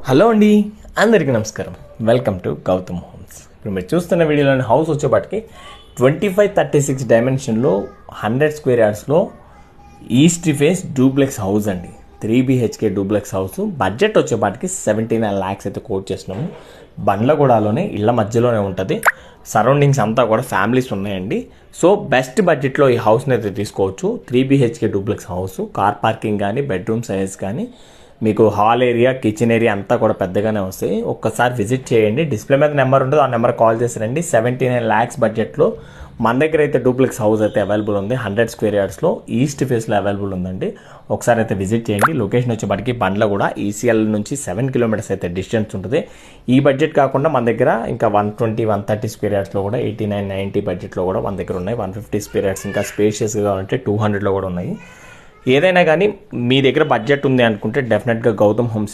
Hello అండి, అందరికీ నమస్కారం. Welcome to Gautam Homes. ఇప్పుడు మీరు చూస్తున్న వీడియోలోని హౌస్ వచ్చేపాటికి 2536 డైమెన్షన్లో 100 స్క్వేర్ యార్డ్స్లో ఈస్ట్ ఫేస్ డూప్లెక్స్ హౌస్ అండి. 3 BHK డూప్లెక్స్ హౌస్. బడ్జెట్ వచ్చేపాటికి 79 lakhs అయితే కోట్ చేసినాము. బండ్లగూడలోనే ఇళ్ళ మధ్యలోనే ఉంటుంది. సరౌండింగ్స్ అంతా కూడా ఫ్యామిలీస్ ఉన్నాయండి. సో బెస్ట్ బడ్జెట్లో ఈ హౌస్ని అయితే తీసుకోవచ్చు. 3 BHK duplex house. Car parking కానీ, బెడ్రూమ్ సైజ్ కానీ, మీకు హాల్ ఏరియా, కిచెన్ ఏరియా అంతా కూడా పెద్దగానే వస్తాయి. ఒక్కసారి విజిట్ చేయండి. డిస్ప్లే మీద నెంబర్ ఉంటుంది, ఆ నెంబర్ కాల్ చేసారండి. 79 lakhs బడ్జెట్లో మన దగ్గర అయితే డూప్లెక్స్ హౌస్ అయితే అవైలబుల్ ఉంది. 100 స్క్వేర్ యార్డ్స్లో ఈస్ట్ ఫేస్లో అవైలబుల్ ఉందండి. ఒకసారి అయితే విజిట్ చేయండి. లొకేషన్ వచ్చేప్పటికి బండ్లగూడ ECL నుంచి 7 kilometers అయితే డిస్టెన్స్ ఉంటుంది. ఈ బడ్జెట్ కాకుండా మన దగ్గర ఇంకా 120, 130 స్క్వేర్ యార్డ్స్లో కూడా 89, 90 బడ్జెట్లో కూడా మన దగ్గర ఉన్నాయి. 150 స్క్వేర్ యార్డ్స్ ఇంకా స్పేషియస్గా ఉంటే 200లో కూడా ఉన్నాయి. ఏదైనా కానీ మీ దగ్గర బడ్జెట్ ఉంది అనుకుంటే డెఫినెట్గా గౌతమ్ హోమ్స్